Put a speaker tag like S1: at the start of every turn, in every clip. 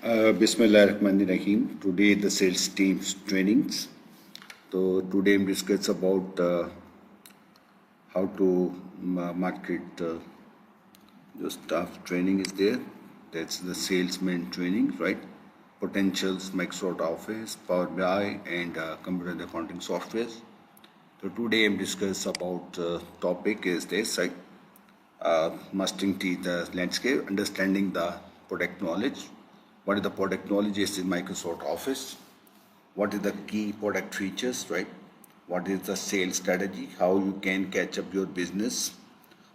S1: Bismillahirrahmanirrahim. Today the sales team's trainings. So today we discuss about how to market the staff training is there. That's the salesman training, right? Potentials, Microsoft Office, Power BI, and computer and accounting software. So today I'm discuss about topic is this, right? Mastering the landscape, understanding the product knowledge. What is the product knowledge is in Microsoft Office? What is the key product features, right? What is the sales strategy? How you can catch up your business?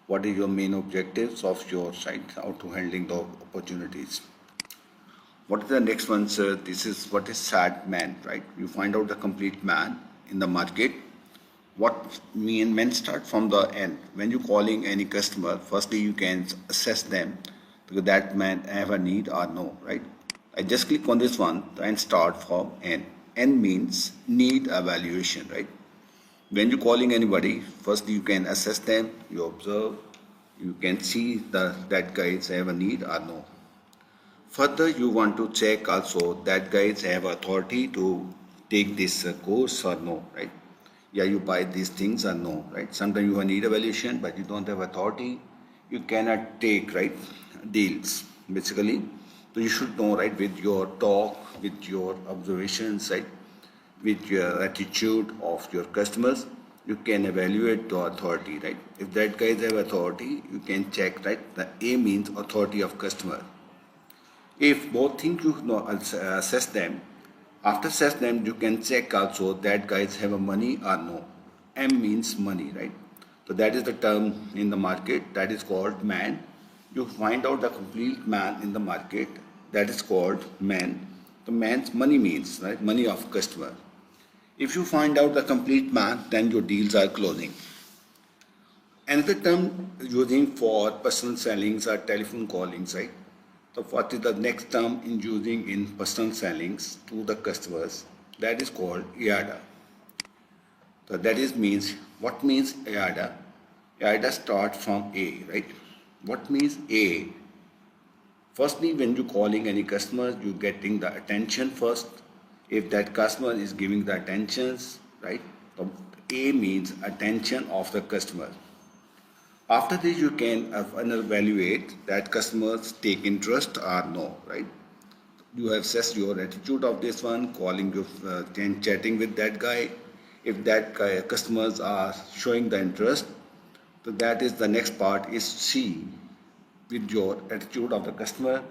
S1: What is your main objectives of your site? How to handling the opportunities? What is the next one, sir? This is what is sad man, right? You find out the complete man in the market. What mean men start from the end. When you calling any customer, firstly you can assess them because that man have a need or no, right? I just click on this one and start from N. N means need evaluation, right? When you're calling anybody, first you can assess them, you observe, you can see that guys have a need or no. Further, you want to check also that guys have authority to take this course or no, right? Yeah, you buy these things or no, right? Sometimes you need evaluation, but you don't have authority. You cannot take, right, deals, basically. So you should know, right, with your talk, with your observations, right, with your attitude of your customers, you can evaluate the authority, right? If that guys have authority, you can check, right? The A means authority of customer. If both things you know, assess them, after assess them, you can check also that guys have a money or no. M means money, right? So that is the term in the market that is called man. You find out the complete man in the market that is called man. The man's money means, right? Money of customer. If you find out the complete man, then your deals are closing. Another term using for personal sellings are telephone callings, right? So what is the next term in using in personal sellings to the customers? That is called IADA. So that is means, what means IADA? IADA starts from A, right? What means A? Firstly, when you're calling any customer, you're getting the attention first. If that customer is giving the attentions, right? So A means attention of the customer. After this, you can evaluate that customers take interest or no, right? You have assessed your attitude of this one, calling you, chatting with that guy. If that guy, customers are showing the interest, so that is the next part is C, with your attitude of the customer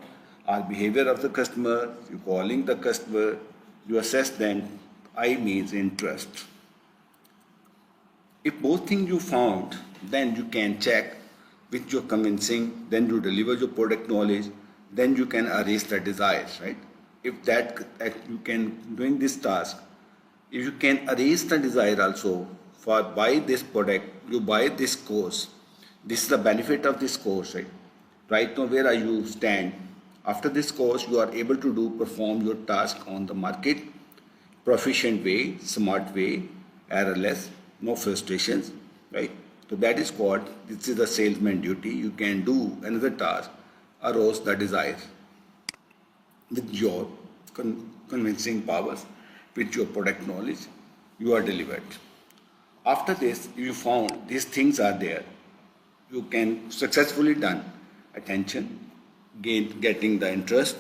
S1: or behavior of the customer, you calling the customer, you assess them. I means interest. If both things you found, then you can check with your convincing, then you deliver your product knowledge, then you can erase the desires, right? If that you can doing this task, if you can erase the desire also for buy this product, you buy this course. This is the benefit of this course, right? Right now, where are you stand? After this course, you are able to perform your task on the market, proficient way, smart way, errorless, no frustrations, right? So that is called, this is the salesman duty. You can do another task, arouse the desire with your convincing powers, with your product knowledge, you are delivered. After this, you found these things are there. You can successfully done attention, getting the interest,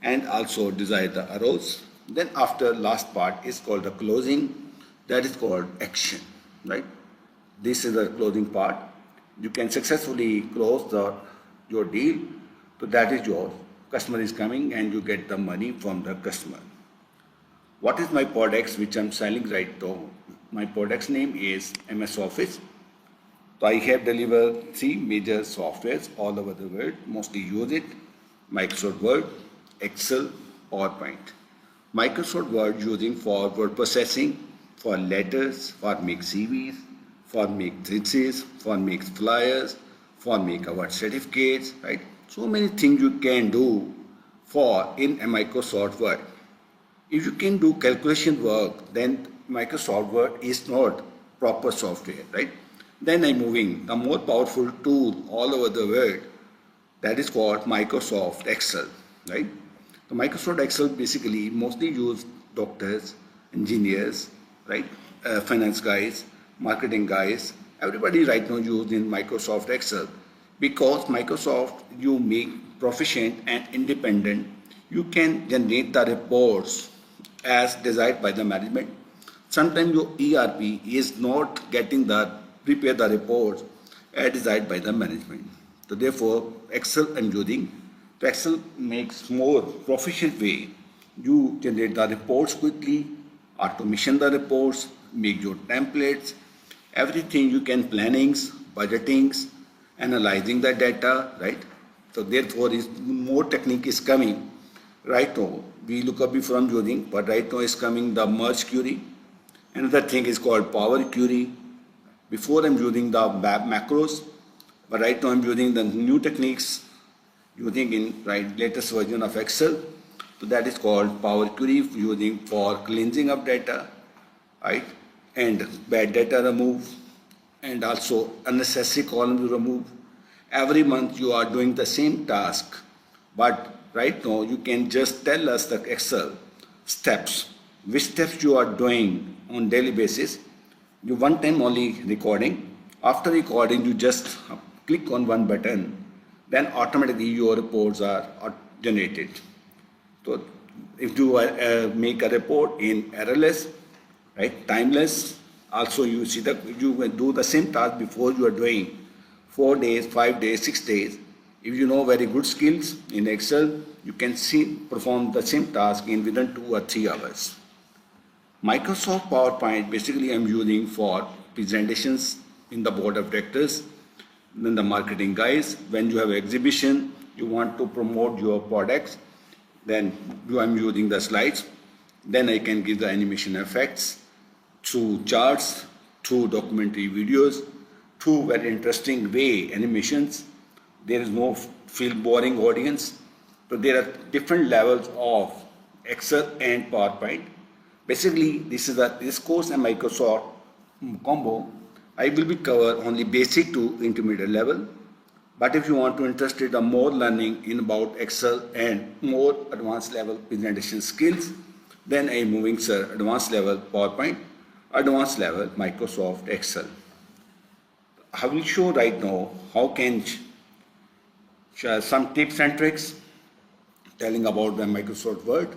S1: and also desire the arouse. Then after last part is called the closing, that is called action, right? This is the closing part. You can successfully close your deal, so that is your customer is coming and you get the money from the customer. What is my products which I'm selling right now? My product's name is MS Office. So I have delivered 3 major softwares all over the world, mostly use it. Microsoft Word, Excel, PowerPoint. Microsoft Word using for word processing, for letters, for make CVs, for make theses, for make flyers, for make award certificates, right? So many things you can do for in a Microsoft Word. If you can do calculation work, then Microsoft Word is not proper software, right? Then I'm moving the more powerful tool all over the world that is called Microsoft Excel, right? The Microsoft Excel basically mostly use doctors, engineers, right? Finance guys, marketing guys. Everybody right now use in Microsoft Excel because Microsoft you make proficient and independent. You can generate the reports as desired by the management. Sometimes your ERP is not getting the prepare the reports as desired by the management. So therefore, Excel I'm using. So Excel makes more proficient way. You generate the reports quickly, automation the reports, make your templates, everything you can plannings, budgetings, analyzing the data, right? So therefore, is more technique is coming. Right now, we look up before I'm using, but right now is coming the merge query. Another thing is called Power Query. Before I'm using the macros, but right now I'm using the new techniques using in latest version of Excel. So that is called Power Query using for cleansing of data, right? And bad data remove, and also unnecessary column you remove. Every month you are doing the same task, but right now you can just tell us the Excel steps, which steps you are doing on daily basis. You one time only recording. After recording, you just click on one button, then automatically your reports are generated. So if you make a report in errorless, right, timeless, also you see that you will do the same task before you are doing 4 days, 5 days, 6 days. If you know very good skills in Excel, you can perform the same task in within 2 or 3 hours. Microsoft PowerPoint basically I'm using for presentations in the board of directors, then the marketing guys. When you have exhibition, you want to promote your products, then I'm using the slides. Then I can give the animation effects through charts, through documentary videos, through very interesting way animations. There is no feel boring audience. So there are different levels of Excel and PowerPoint. Basically, this course and Microsoft combo. I will be cover only basic to intermediate level. But if you want to interested in more learning in about Excel and more advanced level presentation skills, then I am moving sir advanced level PowerPoint, advanced level Microsoft Excel. I will show right now how can share some tips and tricks telling about the Microsoft Word.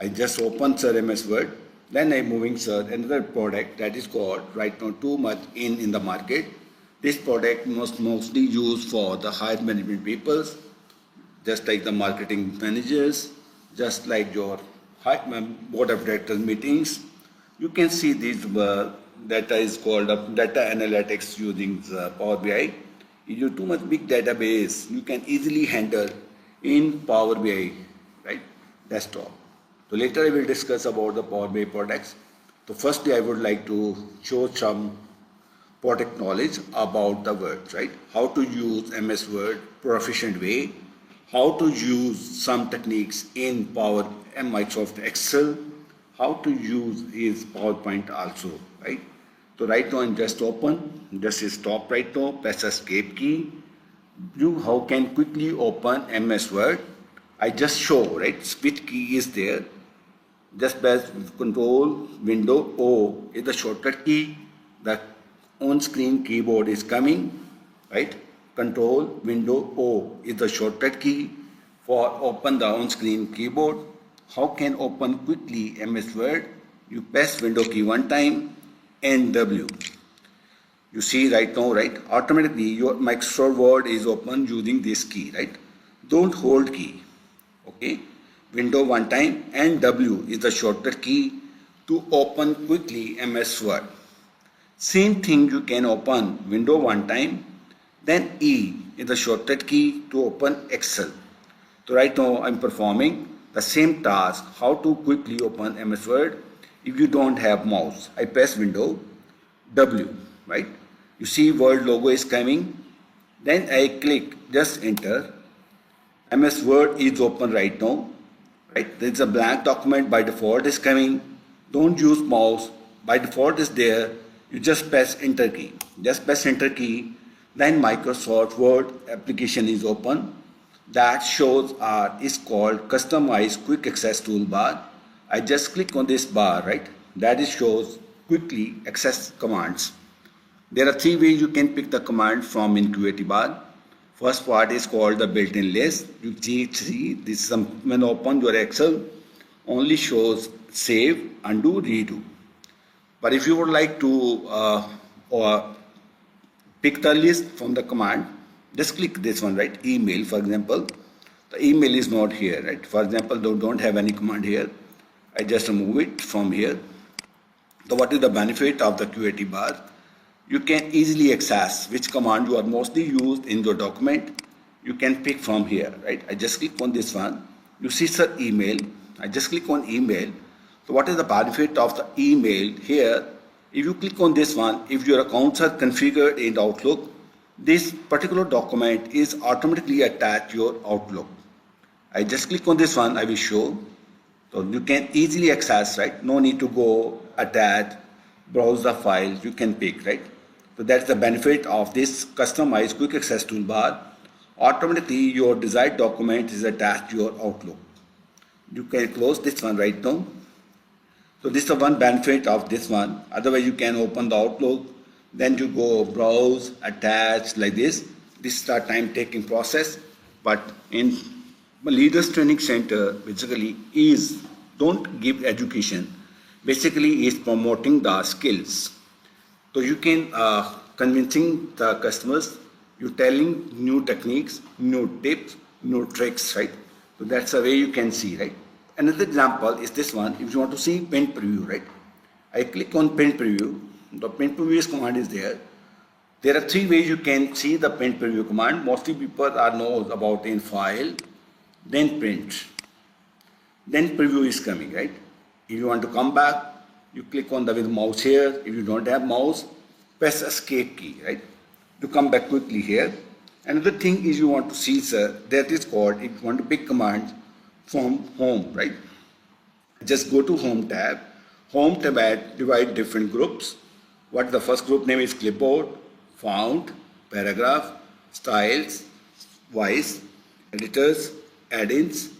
S1: I just open sir MS Word, then I'm moving sir another product that is called right now too much in the market. This product mostly used for the higher management people, just like the marketing managers, just like your board of directors meetings. You can see this data is called data analytics using Power BI. If you too much big database, you can easily handle in Power BI, right? Desktop. So later I will discuss about the Power BI products. So firstly I would like to show some product knowledge about the Word, right? How to use MS Word proficient way, how to use some techniques in Power and Microsoft Excel, how to use is PowerPoint also, right? So right now I'm just open, just stop right now, press escape key. You how can quickly open MS Word. I just show, right? Switch key is there. Just press Control Window O is the shortcut key. The on-screen keyboard is coming, right? Control Window O is the shortcut key for open the on-screen keyboard. How can open quickly MS Word? You press Window key one time and W. You see right now, right? Automatically your Microsoft Word is open using this key, right? Don't hold key, okay? Window one time and W is the shortcut key to open quickly MS Word. Same thing you can open window one time, then E is the shortcut key to open Excel. So right now I'm performing the same task, how to quickly open MS Word. If you don't have mouse, I press window W, right? You see Word logo is coming, then I click just enter. MS Word is open right now, right? There is a blank document by default is coming. Don't use mouse, by default is there. You just press enter key. Just press enter key. Then Microsoft Word application is open. that shows is called Customize Quick Access Toolbar. I just click on this bar, right? That is shows quickly access commands. There are three ways you can pick the command from in QWERTY bar. First part is called the built-in list. You see this when open your Excel only shows save, undo, redo. But if you would like to or pick the list from the command, just click this one, right? Email, for example. The email is not here, right? For example, don't have any command here. I just remove it from here. So what is the benefit of the QWERTY bar? You can easily access which command you are mostly used in your document. You can pick from here, right? I just click on this one. You see, sir, email. I just click on email. So what is the benefit of the email here? If you click on this one, if your accounts are configured in Outlook, this particular document is automatically attached to your Outlook. I just click on this one, I will show. So you can easily access, right? No need to go attach, browse the files, you can pick, right? So that's the benefit of this customized quick access toolbar. Automatically your desired document is attached to your Outlook. You can close this one right now. So this is the one benefit of this one. Otherwise you can open the Outlook, then you go browse, attach like this. This is the time taking process. But in Leaders Training Center basically is don't give education. Basically is promoting the skills. So you can convincing the customers, you telling new techniques, new tips, new tricks, right? So that's the way you can see, right? Another example is this one. If you want to see print preview, right? I click on print preview. The print preview command is there. There are three ways you can see the print preview command. Mostly people are knows about in file, then print, then preview is coming, right? If you want to come back, you click on the with mouse here. If you don't have mouse, press escape key, right? To come back quickly here. Another thing is you want to see, sir, that is called, if you want to pick commands from home, right? Just go to home tab. Home tab divide different groups. What the first group name is clipboard, font, paragraph, styles, voice, editors, add-ins.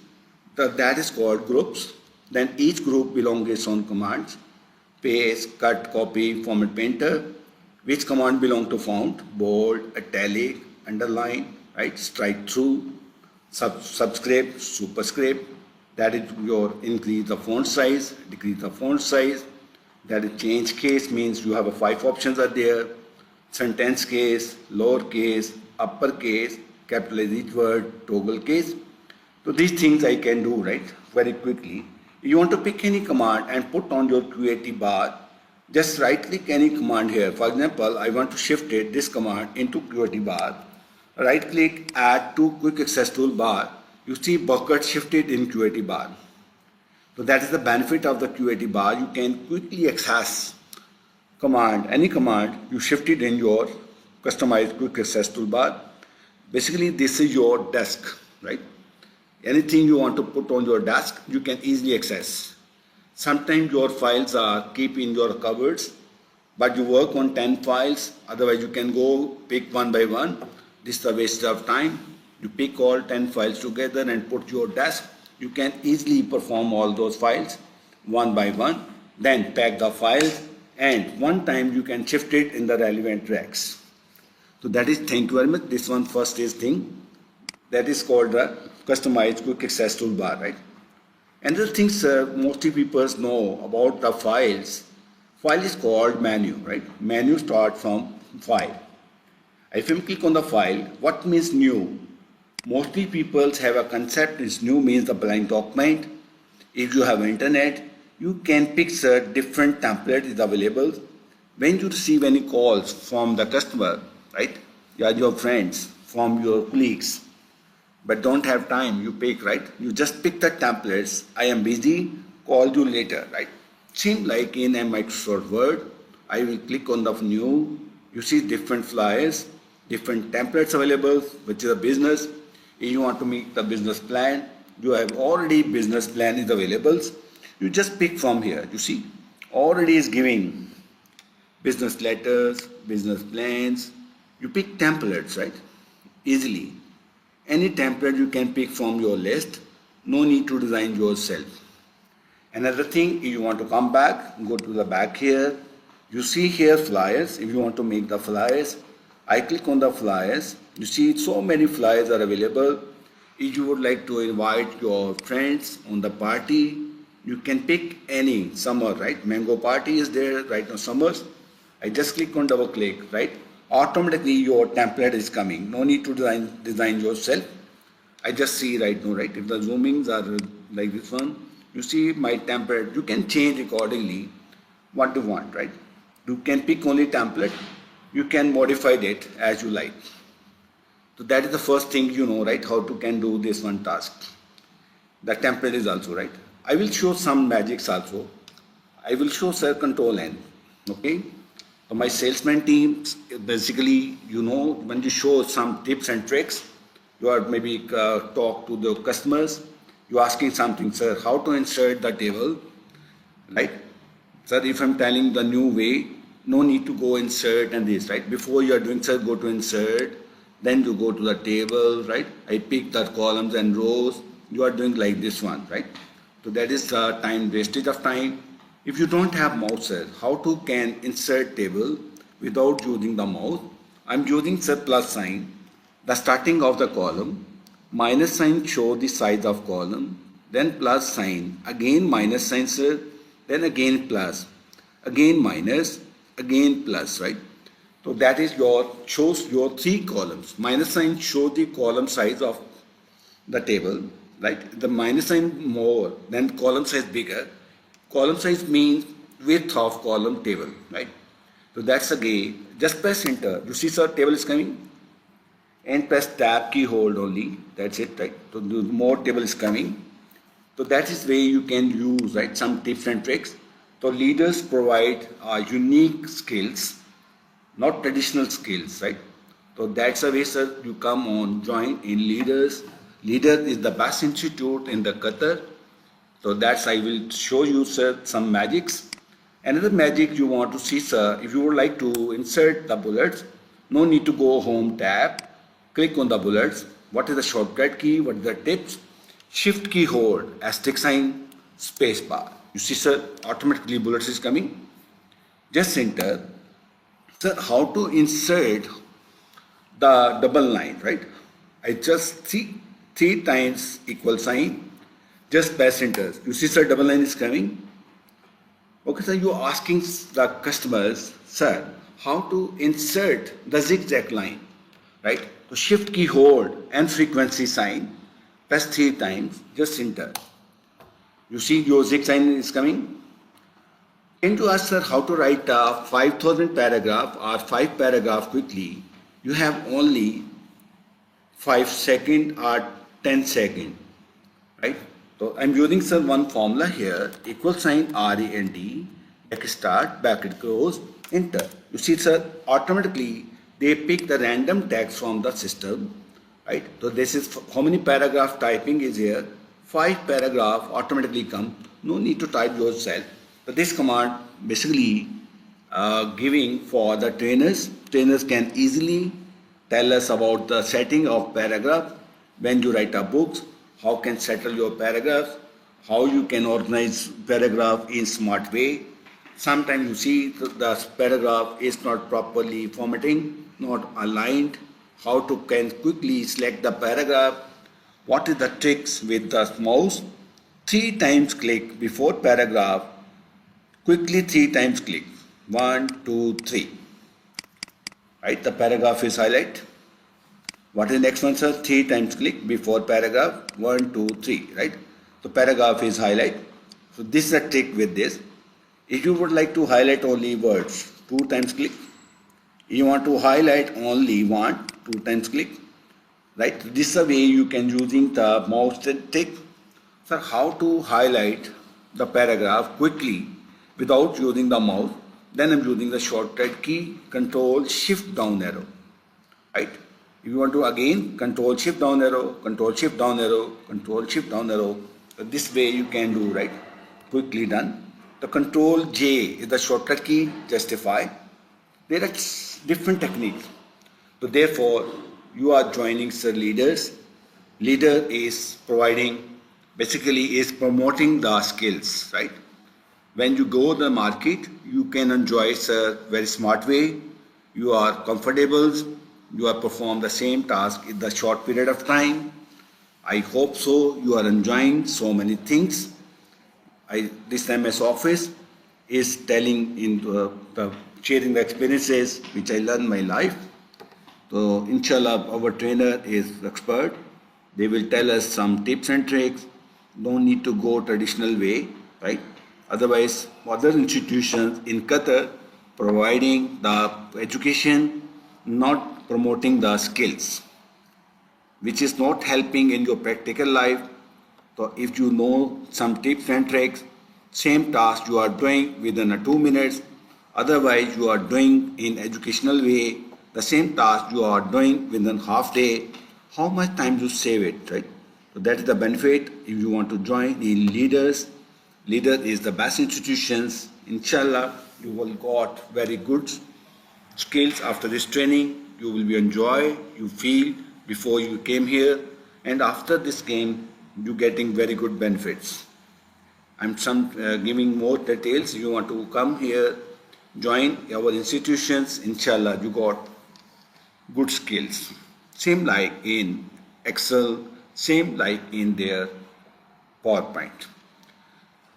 S1: That is called groups. Then each group belongs its own commands. Paste, cut, copy, format painter. Which command belong to font? Bold, italic, underline, right? Strike through, subscript, superscript. That is your increase the font size, decrease the font size. That is change case, means you have a 5 options are there. Sentence case, lower case, upper case, capitalize each word, toggle case. So these things I can do, right, very quickly. If you want to pick any command and put on your QWERTY bar, just right click any command here. For example, I want to shift it, this command into QWERTY bar. Right click, add to quick access toolbar. You see bucket shifted in QWERTY bar. So that is the benefit of the QWERTY bar. You can quickly access command, any command you shift it in your customized quick access toolbar. Basically this is your desk, right? Anything you want to put on your desk, you can easily access. Sometimes your files are keep in your cupboards, but you work on 10 files, otherwise you can go pick one by one. This is a waste of time. You pick all 10 files together and put your desk. You can easily perform all those files one by one, then pack the files, and one time you can shift it in the relevant racks. So that is, thank you very much. This one first is thing. That is called the customized quick access toolbar, right? Another thing, sir, mostly people know about the files. File is called menu, right? Menu starts from file. If you click on the file, what means new? Mostly people have a concept is new means the blank document. If you have internet, you can pick different template is available. When you receive any calls from the customer, right? Your friends, from your colleagues, but don't have time, you pick, right? You just pick the templates. I am busy, call you later, right? Seem like in a Microsoft Word, I will click on the new. You see different flyers, different templates available, which is a business. If you want to make the business plan, you have already business plan is available. You just pick from here. You see, already is giving business letters, business plans. You pick templates, right? Easily. Any template you can pick from your list. No need to design yourself. Another thing, if you want to come back, go to the back here. You see here flyers. If you want to make the flyers, I click on the flyers. You see so many flyers are available. If you would like to invite your friends on the party, you can pick any summer, right? Mango party is there right now, summers. I just click on double click, right? Automatically your template is coming. No need to design yourself. I just see right now, right? If the zoomings are like this one, you see my template. You can change accordingly what you want, right? You can pick only template. You can modify it as you like. So that is the first thing you know, right? How to can do this one task. The template is also right. I will show some magics also. I will show Sir Control N. Okay. So my salesman teams basically, you know, when you show some tips and tricks, you are maybe talk to the customers. You asking something, sir, how to insert the table, right? Sir, if I'm telling the new way, no need to go insert and this, right? Before you are doing, sir, go to insert, then you go to the table, right? I pick the columns and rows. You are doing like this one, right? So that is the time, wastage of time. If you don't have mouse, sir, how to can insert table without using the mouse? I'm using, sir, plus sign, the starting of the column, minus sign show the size of column, then plus sign, again minus sign, sir, then again plus, again minus, again plus, right? So that is your, shows your three columns. Minus sign show the column size of the table, right? The minus sign more, then column size bigger. Column size means width of column table, right? So that's again, just press enter. You see, sir, table is coming. And press tab key hold only. That's it, right? So the more table is coming. So that is way you can use, right? Some tips and tricks. So leaders provide unique skills, not traditional skills, right? So that's a way, sir, you come on, join in leaders. Leader is the best institute in the Qatar. So that's, I will show you, sir, some magics. Another magic you want to see, sir, if you would like to insert the bullets, no need to go home tab. Click on the bullets. What is the shortcut key? What is the tips? Shift key hold, asterisk sign, space bar. You see, sir, automatically bullets is coming. Just enter. Sir, how to insert the double line, right? I just see 3 times equal sign. Just press enter. You see, sir, double line is coming. Okay, sir, you are asking the customers, sir, how to insert the zigzag line, right? So shift key hold and frequency sign, press 3 times, just enter. You see your zig sign is coming. Can you ask, sir, how to write a 5,000 paragraph or 5 paragraph quickly? You have only 5 seconds or 10 seconds, right? So I'm using, sir, one formula here, equal sign REND, back start, bracket close, enter. You see, sir, automatically they pick the random text from the system, right? So this is how many paragraph typing is here. 5 paragraph automatically come. No need to type yourself. But this command basically giving for the trainers. Trainers can easily tell us about the setting of paragraph. When you write a book, how can settle your paragraphs, how you can organize paragraph in smart way. Sometimes you see the paragraph is not properly formatting, not aligned. How to can quickly select the paragraph. What is the tricks with the mouse? 3 times click before paragraph. Quickly 3 times click. 1, 2, 3. Right, the paragraph is highlight. What is the next one, sir? 3 times click before paragraph. 1, 2, 3. Right. So paragraph is highlight. So this is a trick with this. If you would like to highlight only words, 2 times click. You want to highlight only 1, 2 times click. Right. This is a way you can using the mouse trick. Sir, how to highlight the paragraph quickly without using the mouse? Then I'm using the shortcut key, Control Shift down arrow. Right. If you want to again Control Shift down arrow, Control Shift down arrow, Control Shift down arrow. So this way you can do, right? Quickly done. The Control J is the shortcut key, justify. There are different techniques. So therefore, you are joining, sir, leaders. Leader is providing, basically is promoting the skills, right? When you go the market, you can enjoy it a very smart way. You are comfortable. You are perform the same task in the short period of time. I hope so. You are enjoying so many things. This MS Office is telling the sharing the experiences which I learned in my life. So inshallah, our trainer is expert. They will tell us some tips and tricks. Don't need to go traditional way, right? Otherwise, other institutions in Qatar providing the education, not promoting the skills, which is not helping in your practical life. So if you know some tips and tricks, same task you are doing within 2 minutes, otherwise you are doing in educational way, the same task you are doing within half day, how much time you save it, right? So that is the benefit if you want to join in leaders. Leader is the best institutions. Inshallah, you will got very good skills after this training. You will be enjoy, you feel before you came here, and after this game, you getting very good benefits. I'm giving more details. You want to come here, join our institutions. Inshallah, you got good skills. Same like in Excel, same like in their PowerPoint.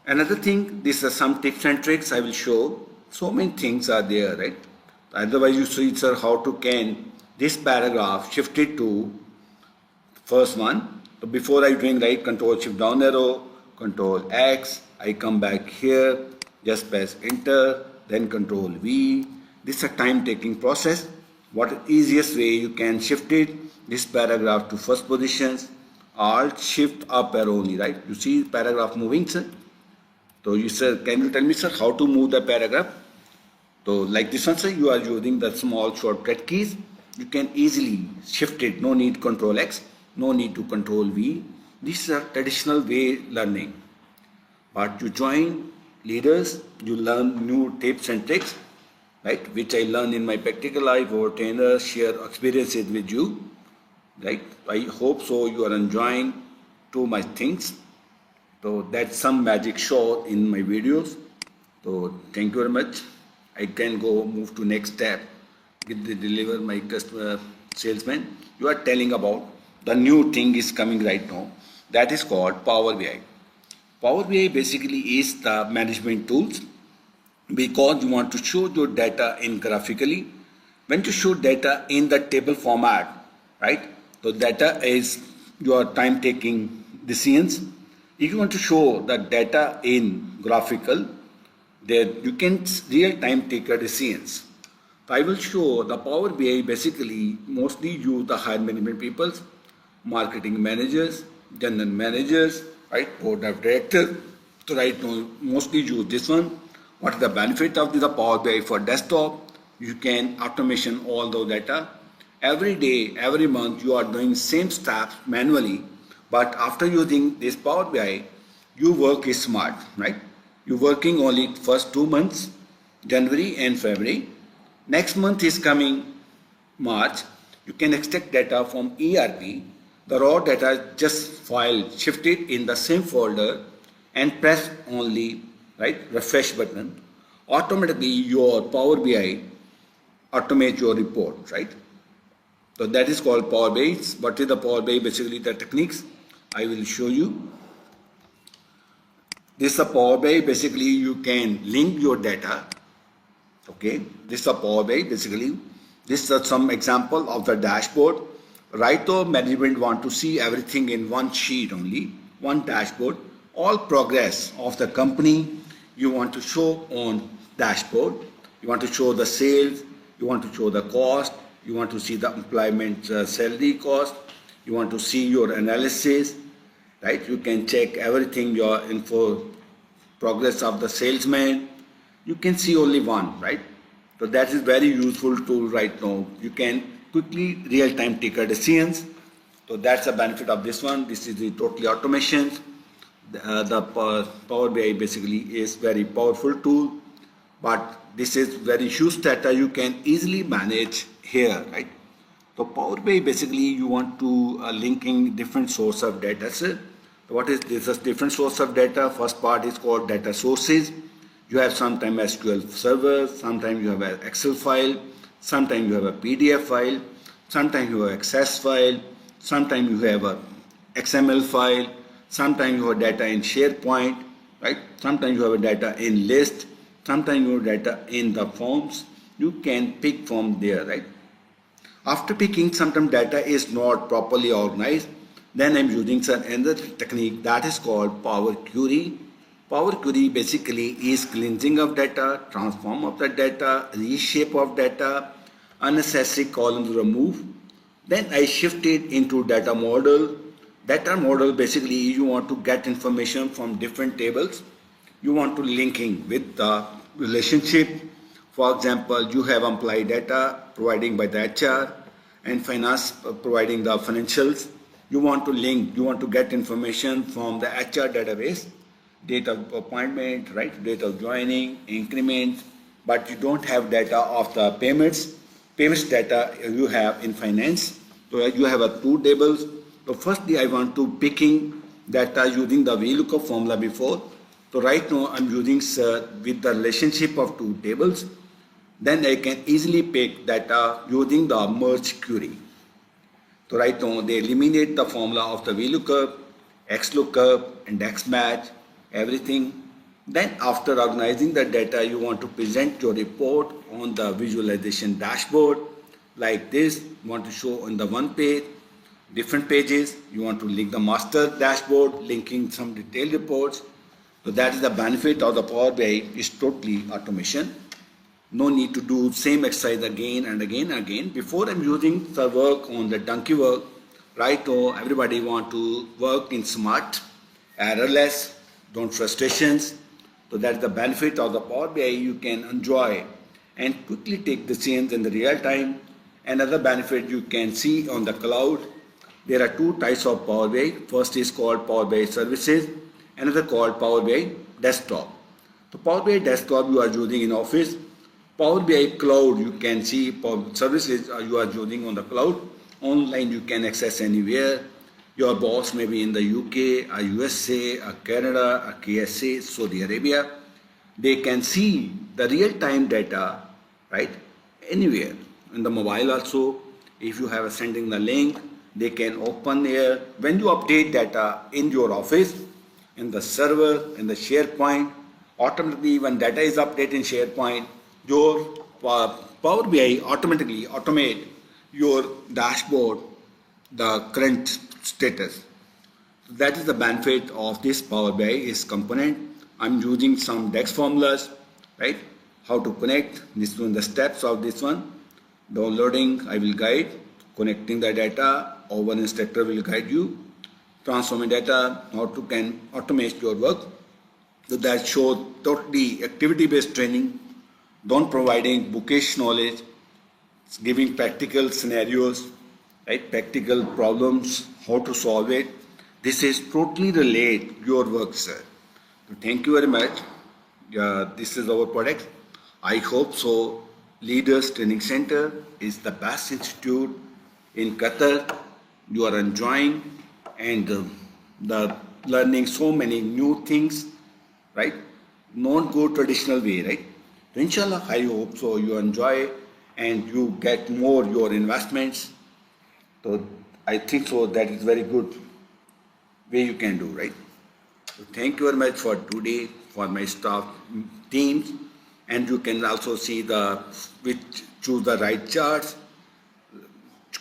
S1: Another thing, these are some tips and tricks I will show. So many things are there, right? Otherwise, you see, sir, how to can this paragraph shift it to first one. So before I doing right, Control Shift down arrow, Control X. I come back here, just press Enter, then Control V. This is a time-taking process. What easiest way you can shift it? This paragraph to first positions. Alt Shift up arrow only, right? You see paragraph moving, sir. So you sir, can you tell me, sir, how to move the paragraph? So like this one, sir, you are using the small shortcut keys. You can easily shift it. No need Control X, no need to Control V. This is a traditional way learning. But you join leaders, you learn new tips and tricks, right? Which I learned in my practical life. Our trainers share experiences with you, right? I hope so. You are enjoying too much things. So that's some magic show in my videos. So thank you very much. I can go move to next step with the deliver my customer salesman. You are telling about the new thing is coming right now. That is called Power BI. Power BI basically is the management tools because you want to show your data in graphically. When you show data in the table format, right? So data is your time taking decisions. If you want to show the data in graphical, there you can real time take a decisions. So I will show the Power BI basically mostly use the higher management people, marketing managers, general managers, right, board of directors. So right now mostly use this one. What is the benefit of the Power BI for desktop? You can automation all the data. Every day, every month you are doing same steps manually. But after using this Power BI, you work is smart, right? You're working only first 2 months, January and February. Next month is coming March. You can extract data from ERP. The raw data just file shifted in the same folder and press only, right, refresh button. Automatically your Power BI automate your report, right? So that is called Power BI. What is the Power BI? Basically the techniques I will show you. This is a Power BI. Basically you can link your data. Okay, this is a Power BI. Basically this is some example of the dashboard. Right now management want to see everything in one sheet only, one dashboard. All progress of the company you want to show on dashboard. You want to show the sales, you want to show the cost, you want to see the employment salary cost, you want to see your analysis, right? You can check everything, your info, progress of the salesman. You can see only one, right? So that is very useful tool right now. You can quickly real-time take a decisions. So that's the benefit of this one. This is the totally automation. The Power BI basically is very powerful tool, but this is very huge data you can easily manage here, right? So Power BI basically you want to linking different source of data. So what is this? A different source of data. First part is called data sources. You have sometimes SQL server, sometimes you have an Excel file, sometimes you have a PDF file, sometimes you have Access file, sometimes you have a XML file, sometimes you have data in SharePoint, right? Sometimes you have a data in list, sometimes you have data in the forms. You can pick from there, right? After picking, sometimes data is not properly organized. Then I'm using another technique that is called Power Query. Power Query basically is cleansing of data, transform of the data, reshape of data, unnecessary columns remove. Then I shift it into data model. Data model basically you want to get information from different tables. You want to linking with the relationship. For example, you have employee data providing by the HR and finance providing the financials. You want to link, you want to get information from the HR database, date of appointment, right, date of joining, increments, but you don't have data of the payments data you have in finance. So you have a two tables. So firstly, I want to picking data using the VLOOKUP formula before. So right now I'm using with the relationship of two tables. Then I can easily pick data using the merge query. So right now they eliminate the formula of the VLOOKUP, XLOOKUP, and XMatch, everything. Then after organizing the data, you want to present your report on the visualization dashboard like this. You want to show on the one page, different pages. You want to link the master dashboard, linking some detailed reports. So that is the benefit of the Power BI is totally automation. No need to do same exercise again and again and again. Before I'm using the work on the donkey work, right now everybody want to work in smart, errorless, don't frustrations. So that's the benefit of the Power BI. You can enjoy and quickly take decisions in the real time. Another benefit you can see on the cloud. There are two types of Power BI. First is called Power BI services, another called Power BI desktop. The Power BI desktop you are using in office. Power BI cloud you can see services you are using on the cloud. Online you can access anywhere. Your boss may be in the UK, or USA, or Canada, or KSA, Saudi Arabia. They can see the real-time data, right? Anywhere. In the mobile also, if you have sending the link, they can open here. When you update data in your office, in the server, in the SharePoint, automatically when data is updated in SharePoint, your Power BI automatically automate your dashboard, the current status. That is the benefit of this Power BI is component. I'm using some DEX formulas, right? How to connect, this one, the steps of this one. Downloading, I will guide. Connecting the data, O1 instructor will guide you. Transforming data, how to can automate your work. So that shows totally activity-based training. Don't providing bookish knowledge, giving practical scenarios, right? Practical problems, how to solve it. This is totally relate your work, sir. So thank you very much. This is our product. I hope so. Leaders Training Center is the best institute in Qatar. You are enjoying and the learning so many new things, right? Not go traditional way, right? So inshallah, I hope so you enjoy and you get more your investments. So I think so that is very good way you can do, right? So thank you very much for today for my staff teams, and you can also see the choose the right charts,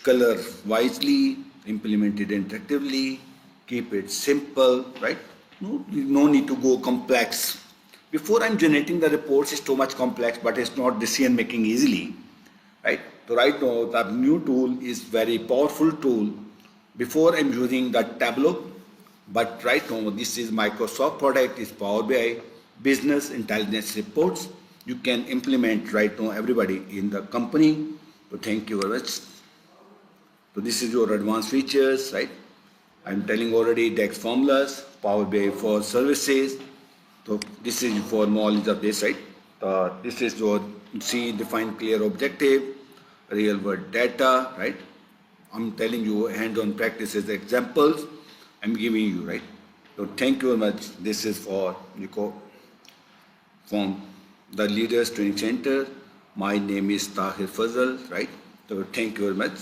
S1: color wisely, implement it interactively, keep it simple, right? No need to go complex. Before I'm generating the reports, it's too much complex, but it's not decision making easily, right? So right now, the new tool is very powerful tool. Before I'm using the Tableau, but right now this is Microsoft product, is Power BI Business Intelligence Reports. You can implement right now everybody in the company. So thank you very much. So this is your advanced features, right? I'm telling already DEX formulas, Power BI for services. So this is for knowledge of this, right? This is your define clear objective, real world data, right? I'm telling you hand-on practices, examples I'm giving you, right? So thank you very much. This is for Nico from the Leaders Training Center. My name is Tahir Fazal, right? So thank you very much.